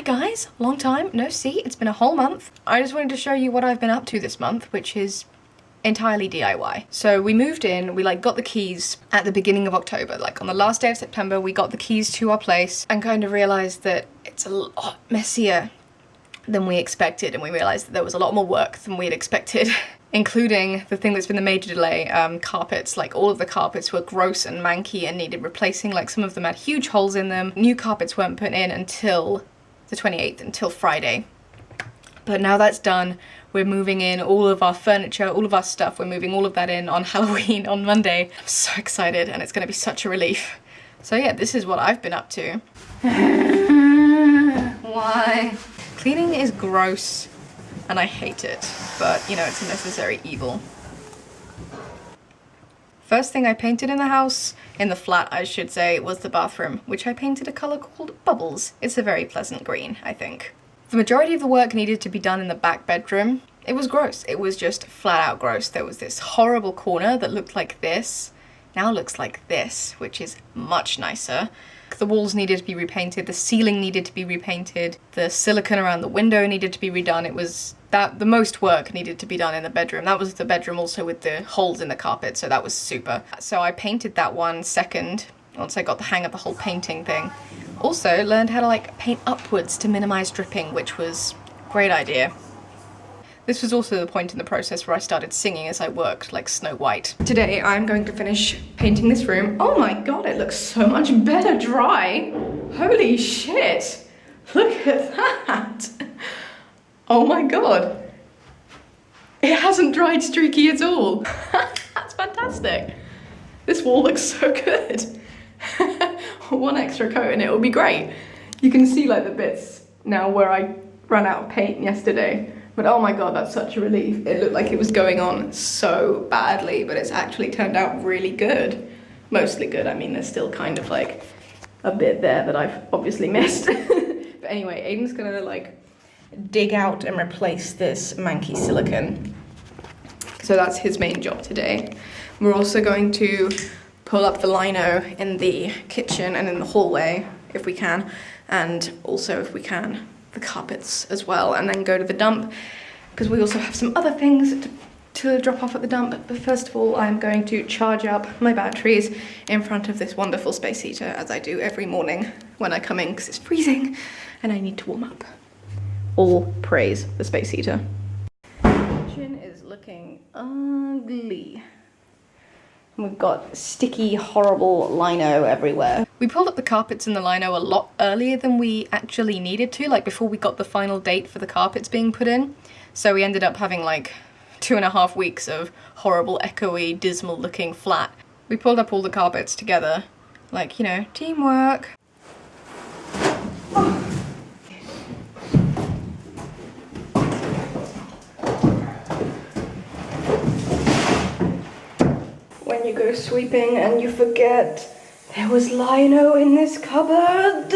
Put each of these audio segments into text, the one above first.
Hi guys, long time, no see, it's been a whole month. I just wanted to show you what I've been up to this month, which is entirely DIY. So we moved in, we got the keys at the beginning of October, on the last day of September, we got the keys to our place and kind of realized that it's a lot messier than we expected, and we realized that there was a lot more work than we had expected. Including the thing that's been the major delay, carpets. All of the carpets were gross and manky and needed replacing. Some of them had huge holes in them. New carpets weren't put in until the 28th, until Friday. But now that's done, we're moving in all of our furniture, all of our stuff, we're moving all of that in on Halloween on Monday. I'm so excited, and it's gonna be such a relief. So yeah, this is what I've been up to. Why? Cleaning is gross, and I hate it, but you know, it's a necessary evil. First thing I painted in the house, in the flat I should say, was the bathroom, which I painted a colour called Bubbles. It's a very pleasant green, I think. The majority of the work needed to be done in the back bedroom. It was gross, it was just flat out gross. There was this horrible corner that looked like this, now looks like this, which is much nicer. The walls needed to be repainted, the ceiling needed to be repainted, the silicone around the window needed to be redone. It was the most work needed to be done in the bedroom. That was the bedroom also with the holes in the carpet, so that was super. So I painted that one second, once I got the hang of the whole painting thing. Also learned how to paint upwards to minimize dripping, which was a great idea. This was also the point in the process where I started singing as I worked, like Snow White. Today I'm going to finish painting this room. Oh my god, it looks so much better dry. Holy shit. Look at that. Oh my god. It hasn't dried streaky at all. That's fantastic. This wall looks so good. One extra coat and it will be great. You can see the bits now where I ran out of paint yesterday. But oh my god, that's such a relief. It looked like it was going on so badly, but it's actually turned out really good. Mostly good. I mean, there's still kind of a bit there that I've obviously missed. But anyway, Aiden's gonna dig out and replace this manky silicone. So that's his main job today. We're also going to pull up the lino in the kitchen and in the hallway, if we can, and also, if we can, the carpets as well, and then go to the dump, because we also have some other things to drop off at the dump. But first of all, I'm going to charge up my batteries in front of this wonderful space heater, as I do every morning when I come in, because it's freezing and I need to warm up. All praise the space heater. The kitchen is looking ugly. We've got sticky, horrible lino everywhere. We pulled up the carpets and the lino a lot earlier than we actually needed to, before we got the final date for the carpets being put in. So we ended up having 2.5 weeks of horrible, echoey, dismal looking flat. We pulled up all the carpets together, you know, teamwork. Oh. When you go sweeping and you forget there was lino in this cupboard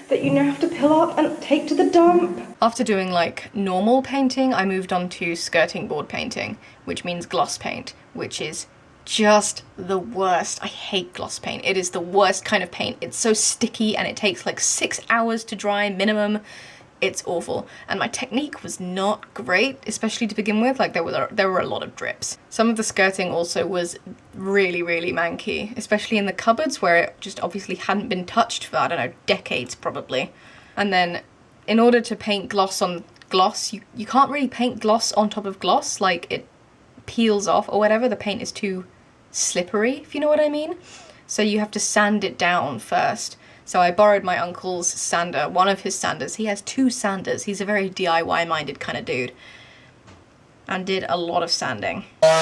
that you now have to pill up and take to the dump. After doing normal painting, I moved on to skirting board painting, which means gloss paint, which is just the worst. I hate gloss paint. It is the worst kind of paint. It's so sticky and it takes 6 hours to dry minimum. It's awful, and my technique was not great, especially to begin with. There were a lot of drips. Some of the skirting also was really, really manky, especially in the cupboards where it just obviously hadn't been touched for, I don't know, decades probably. And then in order to paint gloss on gloss, you can't really paint gloss on top of gloss, it peels off or whatever. The paint is too slippery, if you know what I mean. So you have to sand it down first. So I borrowed my uncle's sander, one of his sanders. He has 2 sanders. He's a very DIY-minded kind of dude. And did a lot of sanding. It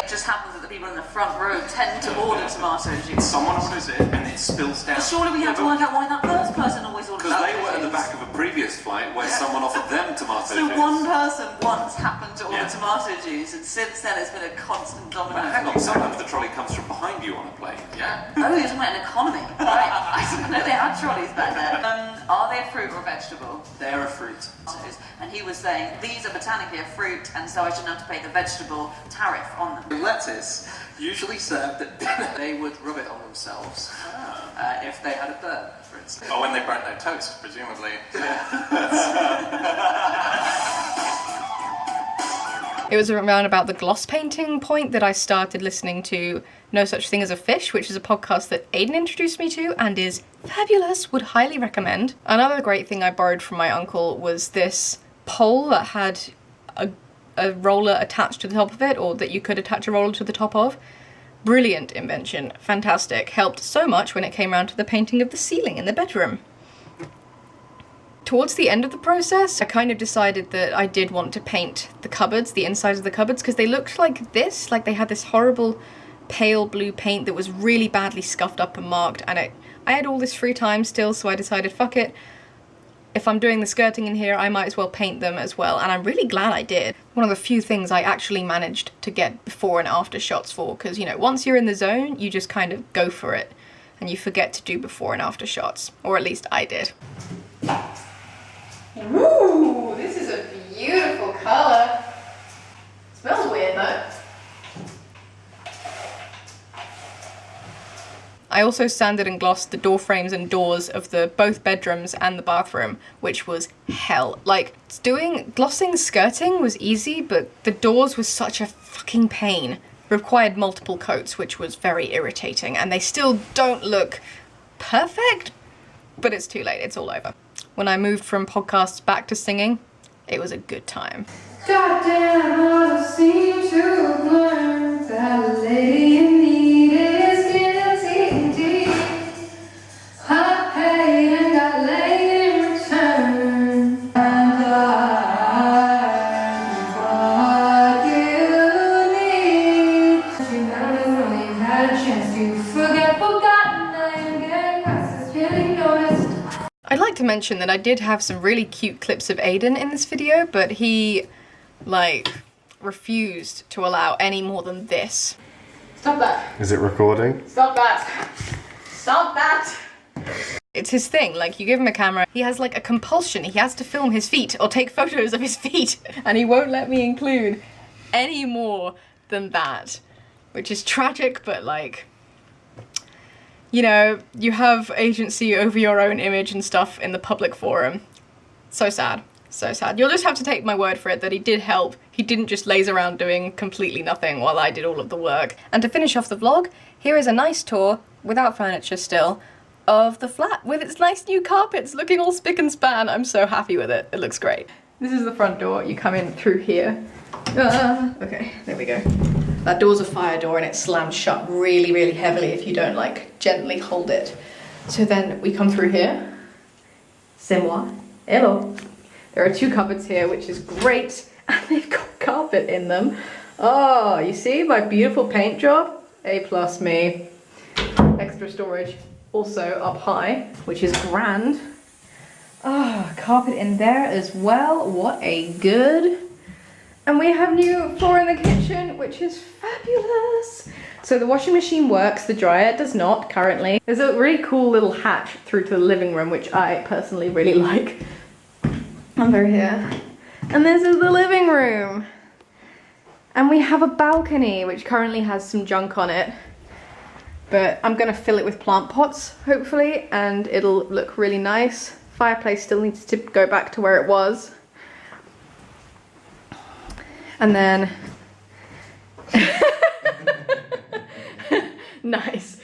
just happens that the people in the front row tend to order tomato juice. Someone orders it and it spills down. But surely we have to work out why that first person always orders Because tomato they were at the juice. back of a previous flight where someone offered them tomato So juice. one person once happened to order Yeah. tomato juice, and since then it's been a constant dominant. But hang on, sometimes the trolley comes from behind you on a plane. Yeah. Oh, you're talking about an economy. Right. I didn't know they had trolleys back there. Are they a fruit or a vegetable? They're a fruit. And he was saying, these are botanically a fruit, and so I shouldn't have to pay the vegetable tariff on them. Lettuce, usually served at dinner. they would rub it on themselves if they had a burn, for instance. Oh, when they burnt their toast, presumably. It was around about the gloss painting point that I started listening to No Such Thing as a Fish, which is a podcast that Aiden introduced me to and is fabulous, would highly recommend. Another great thing I borrowed from my uncle was this pole that had a roller attached to the top of it, or that you could attach a roller to the top of. Brilliant invention, fantastic, helped so much when it came around to the painting of the ceiling in the bedroom. Towards the end of the process, I kind of decided that I did want to paint the cupboards, the insides of the cupboards, because they looked like this, like they had this horrible pale blue paint that was really badly scuffed up and marked, and I had all this free time still, so I decided, fuck it, if I'm doing the skirting in here, I might as well paint them as well, and I'm really glad I did. One of the few things I actually managed to get before and after shots for, because, you know, once you're in the zone, you just kind of go for it, and you forget to do before and after shots, or at least I did. Ooh, this is a beautiful colour. Smells weird though. I also sanded and glossed the door frames and doors of both bedrooms and the bathroom, which was hell. Like, glossing skirting was easy, but the doors was such a fucking pain. Required multiple coats, which was very irritating, and they still don't look perfect, but it's too late, it's all over. When I moved from podcasts back to singing, it was a good time. Goddamn, I seem to have learned that lady in need is guilty indeed. I paid and got laid in return, and I'm what you need. You never really had a chance to forgotten, I am getting past this feeling noticed. I'd like to mention that I did have some really cute clips of Aiden in this video, but he, like, refused to allow any more than this. Stop that. Is it recording? Stop that. Stop that. It's his thing, like, you give him a camera, he has, like, a compulsion. He has to film his feet or take photos of his feet, and he won't let me include any more than that, which is tragic, but, like, you know, you have agency over your own image and stuff in the public forum. So sad. So sad. You'll just have to take my word for it that he did help. He didn't just laze around doing completely nothing while I did all of the work. And to finish off the vlog, here is a nice tour, without furniture still, of the flat with its nice new carpets looking all spick and span. I'm so happy with it. It looks great. This is the front door. You come in through here. Okay, there we go. That door's a fire door and it slams shut really, really heavily if you don't, like, gently hold it. So then we come through here. C'est moi. Hello. There are two cupboards here, which is great. And they've got carpet in them. Oh, you see my beautiful paint job? A+ me. Extra storage also up high, which is grand. Oh, carpet in there as well. What a good. And we have new floor in the kitchen, which is fabulous. So the washing machine works, the dryer does not currently. There's a really cool little hatch through to the living room, which I personally really like. Under here. And this is the living room. And we have a balcony, which currently has some junk on it. But I'm gonna fill it with plant pots, hopefully, and it'll look really nice. Fireplace still needs to go back to where it was. And then, nice.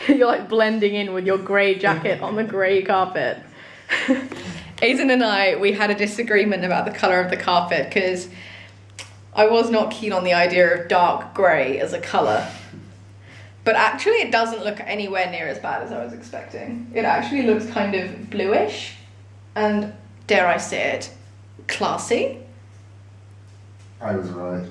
You're like blending in with your grey jacket on the grey carpet. Aiden and I, we had a disagreement about the colour of the carpet because I was not keen on the idea of dark grey as a colour. But actually it doesn't look anywhere near as bad as I was expecting. It actually looks kind of bluish and, dare I say it, classy. I was right.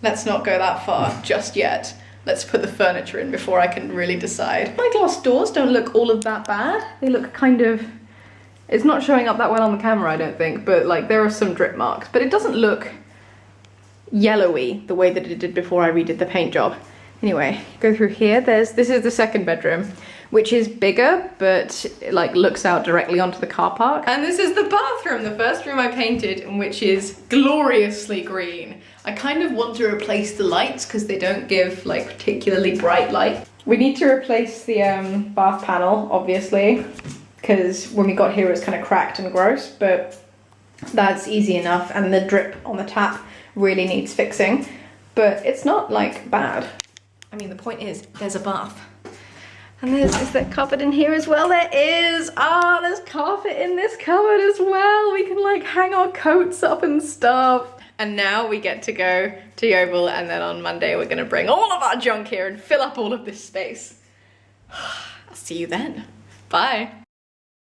Let's not go that far just yet. Let's put the furniture in before I can really decide. My glass doors don't look all of that bad. They look kind of... It's not showing up that well on the camera, I don't think, but like there are some drip marks. But it doesn't look yellowy the way that it did before I redid the paint job. Anyway, go through here. This is the second bedroom, which is bigger, but it like looks out directly onto the car park. And this is the bathroom, the first room I painted, which is gloriously green. I kind of want to replace the lights because they don't give like particularly bright light. We need to replace the bath panel, obviously, because when we got here it was kind of cracked and gross, but that's easy enough. And the drip on the tap really needs fixing, but it's not like bad. I mean, the point is there's a bath. And is there carpet in here as well? There is! Ah, there's carpet in this cupboard as well. We can like hang our coats up and stuff. And now we get to go to Yeovil, and then on Monday we're gonna bring all of our junk here and fill up all of this space. I'll see you then. Bye.